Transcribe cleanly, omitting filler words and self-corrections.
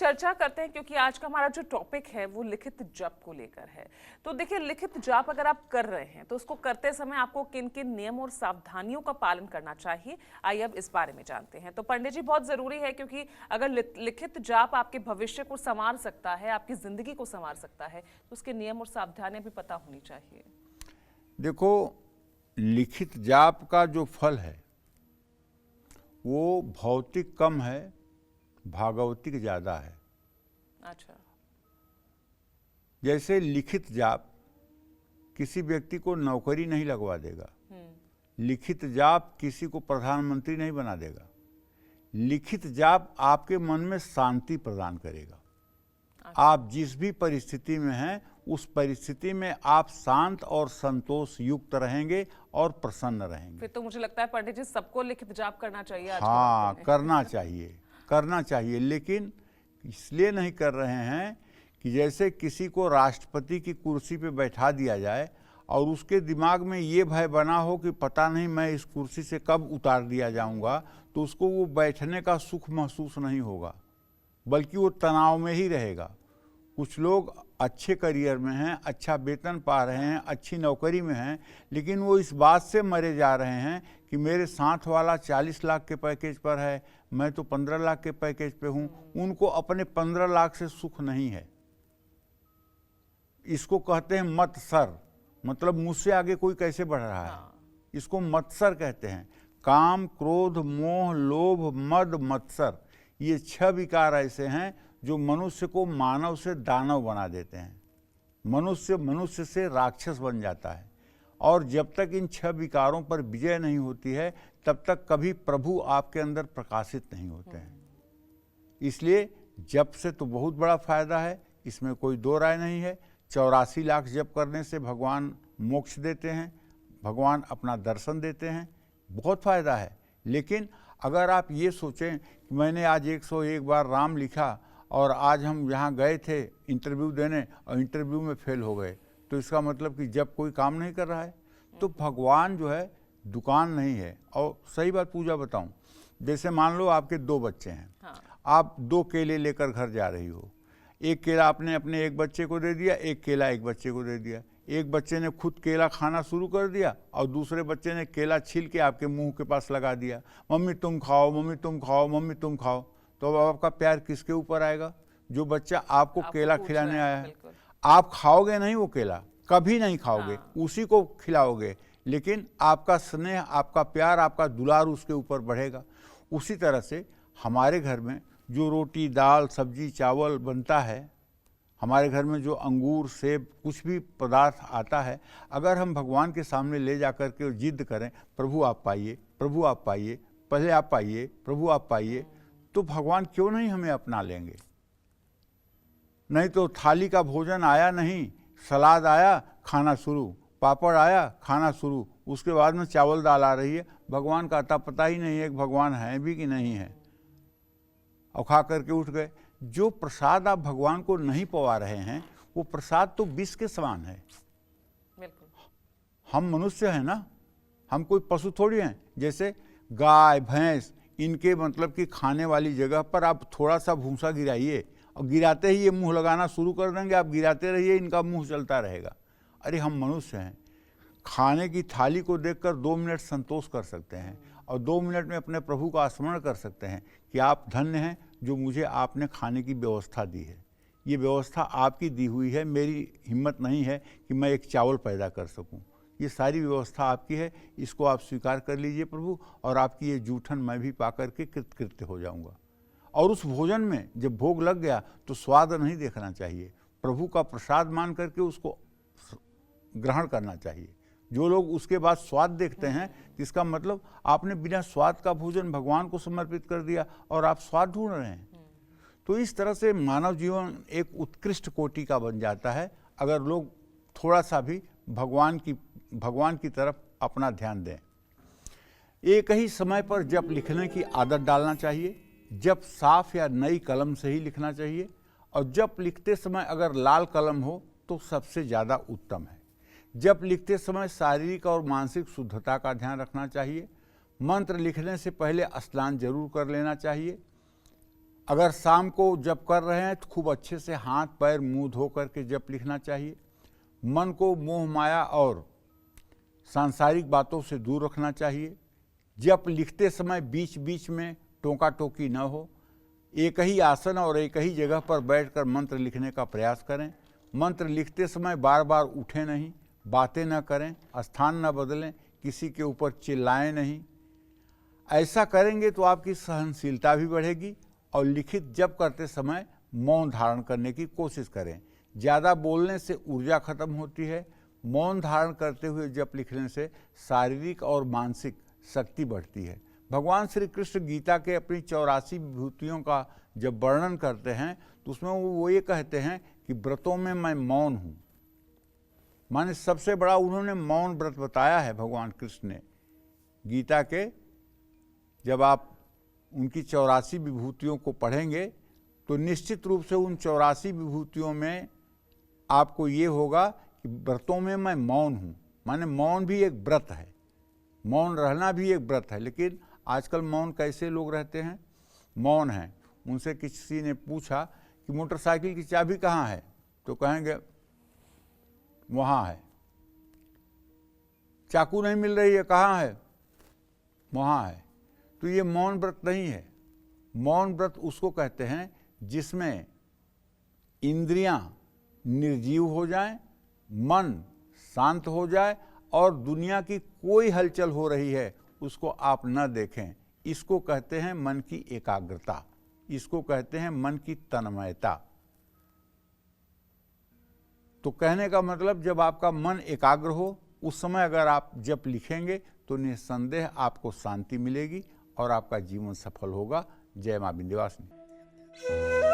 चर्चा करते हैं क्योंकि आज का हमारा जो टॉपिक है वो लिखित जप को लेकर है। तो देखिए, लिखित जाप अगर आप कर रहे हैं तो उसको करते समय आपको किन किन नियम और सावधानियों का पालन करना चाहिए, आइए अब इस बारे में जानते हैं। तो पंडित जी, बहुत जरूरी है क्योंकि अगर लिखित जाप आपके भविष्य को संवार सकता है, आपकी जिंदगी को संवार सकता है, तो उसके नियम और सावधानियां भी पता होनी चाहिए। देखो, लिखित जाप का जो फल है वो भौतिक कम है, भागवतिक ज़्यादा है। अच्छा। जैसे लिखित जाप किसी व्यक्ति को नौकरी नहीं लगवा देगा, लिखित जाप किसी को प्रधानमंत्री नहीं बना देगा, लिखित जाप आपके मन में शांति प्रदान करेगा। आप जिस भी परिस्थिति में हैं उस परिस्थिति में आप शांत और संतोष युक्त रहेंगे और प्रसन्न रहेंगे। फिर तो मुझे लगता है पंडित जी सबको लिखित जाप करना चाहिए आज हाँ, के वक्त में। करना चाहिए, लेकिन इसलिए नहीं कर रहे हैं कि जैसे किसी को राष्ट्रपति की कुर्सी पे बैठा दिया जाए और उसके दिमाग में ये भय बना हो कि पता नहीं मैं इस कुर्सी से कब उतार दिया जाऊंगा, तो उसको वो बैठने का सुख महसूस नहीं होगा, बल्कि वो तनाव में ही रहेगा। कुछ लोग अच्छे करियर में हैं, अच्छा वेतन पा रहे हैं, अच्छी नौकरी में हैं, लेकिन वो इस बात से मरे जा रहे हैं कि मेरे साथ वाला 40 लाख के पैकेज पर है, मैं तो 15 लाख के पैकेज पे हूँ। उनको अपने 15 लाख से सुख नहीं है। इसको कहते हैं मत्सर, मतलब मुझसे आगे कोई कैसे बढ़ रहा है, इसको मत्सर कहते हैं। काम, क्रोध, मोह, लोभ, मद, मत्सर, ये 6 विकार ऐसे हैं जो मनुष्य को मानव से दानव बना देते हैं। मनुष्य से राक्षस बन जाता है। और जब तक इन 6 विकारों पर विजय नहीं होती है तब तक कभी प्रभु आपके अंदर प्रकाशित नहीं होते हैं। इसलिए जप से तो बहुत बड़ा फायदा है, इसमें कोई दो राय नहीं है। 84 लाख जप करने से भगवान मोक्ष देते हैं, भगवान अपना दर्शन देते हैं, बहुत फायदा है। लेकिन अगर आप ये सोचें कि मैंने आज 101 बार राम लिखा और आज हम यहाँ गए थे इंटरव्यू देने और इंटरव्यू में फेल हो गए, तो इसका मतलब कि जब कोई काम नहीं कर रहा है। तो भगवान जो है दुकान नहीं है। और सही बात पूजा बताऊं, जैसे मान लो आपके 2 बच्चे हैं, आप 2 केले लेकर घर जा रही हो। एक केला आपने अपने एक बच्चे को दे दिया, एक केला एक बच्चे को दे दिया। एक बच्चे ने खुद केला खाना शुरू कर दिया और दूसरे बच्चे ने केला छील के आपके मुंह के पास लगा दिया, मम्मी तुम खाओ, मम्मी तुम खाओ, मम्मी तुम खाओ। तो अब आपका प्यार किसके ऊपर आएगा? जो बच्चा आपको केला खिलाने आया है। आप खाओगे नहीं, वो केला कभी नहीं खाओगे, उसी को खिलाओगे, लेकिन आपका स्नेह, आपका प्यार, आपका दुलार उसके ऊपर बढ़ेगा। उसी तरह से हमारे घर में जो रोटी, दाल, सब्जी, चावल बनता है, हमारे घर में जो अंगूर, सेब, कुछ भी पदार्थ आता है, अगर हम भगवान के सामने ले जा कर के जिद करें, प्रभु आप पाइए, प्रभु आप पाइए, पहले आप पाइए, प्रभु आप पाइए, तो भगवान क्यों नहीं हमें अपना लेंगे? नहीं तो थाली का भोजन आया नहीं, सलाद आया, खाना शुरू, पापड़ आया, खाना शुरू, उसके बाद में चावल दाल आ रही है। भगवान का अता पता ही नहीं है कि भगवान है भी कि नहीं है, और खा करके उठ गए। जो प्रसाद आप भगवान को नहीं पवा रहे हैं वो प्रसाद तो विष के समान है। बिल्कुल। हम मनुष्य हैं ना, हम कोई पशु थोड़ी हैं। जैसे गाय, भैंस, इनके मतलब कि खाने वाली जगह पर आप थोड़ा सा भूसा गिराइए और गिराते ही ये मुंह लगाना शुरू कर देंगे, आप गिराते रहिए, इनका मुंह चलता रहेगा। अरे हम मनुष्य हैं, खाने की थाली को देखकर 2 मिनट संतोष कर सकते हैं और 2 मिनट में अपने प्रभु का स्मरण कर सकते हैं कि आप धन्य हैं जो मुझे आपने खाने की व्यवस्था दी है। ये व्यवस्था आपकी दी हुई है, मेरी हिम्मत नहीं है कि मैं एक चावल पैदा कर सकूं। ये सारी व्यवस्था आपकी है, इसको आप स्वीकार कर लीजिए प्रभु, और आपकी ये जूठन मैं भी पा करके कृतकृत्य हो जाऊंगा। और उस भोजन में जब भोग लग गया तो स्वाद नहीं देखना चाहिए, प्रभु का प्रसाद मान करके उसको ग्रहण करना चाहिए। जो लोग उसके बाद स्वाद देखते हैं, इसका मतलब आपने बिना स्वाद का भोजन भगवान को समर्पित कर दिया और आप स्वाद ढूंढ रहे हैं। तो इस तरह से मानव जीवन एक उत्कृष्ट कोटि का बन जाता है अगर लोग थोड़ा सा भी भगवान की तरफ अपना ध्यान दें। एक ही समय पर जप लिखने की आदत डालना चाहिए। जप साफ या नई कलम से ही लिखना चाहिए, और जप लिखते समय अगर लाल कलम हो तो सबसे ज़्यादा उत्तम है। जप लिखते समय शारीरिक और मानसिक शुद्धता का ध्यान रखना चाहिए। मंत्र लिखने से पहले स्नान जरूर कर लेना चाहिए। अगर शाम को जप कर रहे हैं तो खूब अच्छे से हाथ पैर मुंह धो करके जप लिखना चाहिए। मन को मोह माया और सांसारिक बातों से दूर रखना चाहिए। जप लिखते समय बीच बीच में टोका टोकी न हो। एक ही आसन और एक ही जगह पर बैठकर मंत्र लिखने का प्रयास करें। मंत्र लिखते समय बार बार उठें नहीं, बातें न करें, स्थान न बदलें, किसी के ऊपर चिल्लाएं नहीं। ऐसा करेंगे तो आपकी सहनशीलता भी बढ़ेगी। और लिखित जप करते समय मौन धारण करने की कोशिश करें। ज़्यादा बोलने से ऊर्जा खत्म होती है। मौन धारण करते हुए जप लिखने से शारीरिक और मानसिक शक्ति बढ़ती है। भगवान श्री कृष्ण गीता के अपनी 84 विभूतियों का जब वर्णन करते हैं तो उसमें वो ये कहते हैं कि व्रतों में मैं मौन हूँ। माने सबसे बड़ा उन्होंने मौन व्रत बताया है भगवान कृष्ण ने गीता के। जब आप उनकी 84 विभूतियों को पढ़ेंगे तो निश्चित रूप से उन 84 विभूतियों में आपको ये होगा कि व्रतों में मैं मौन हूँ। माने मौन भी एक व्रत है, मौन रहना भी एक व्रत है। लेकिन आजकल मौन कैसे लोग रहते हैं? मौन है। उनसे किसी ने पूछा कि मोटरसाइकिल की चाबी कहाँ है, तो कहेंगे वहाँ है। चाकू नहीं मिल रही है, कहाँ है? वहाँ है। तो ये मौन व्रत नहीं है। मौन व्रत उसको कहते हैं जिसमें इंद्रियां निर्जीव हो जाएं, मन शांत हो जाए और दुनिया की कोई हलचल हो रही है उसको आप न देखें। इसको कहते हैं मन की एकाग्रता, इसको कहते हैं मन की तन्मयता। तो कहने का मतलब जब आपका मन एकाग्र हो उस समय अगर आप जप लिखेंगे तो निस्संदेह आपको शांति मिलेगी और आपका जीवन सफल होगा। जय मां विंध्यवासिनी।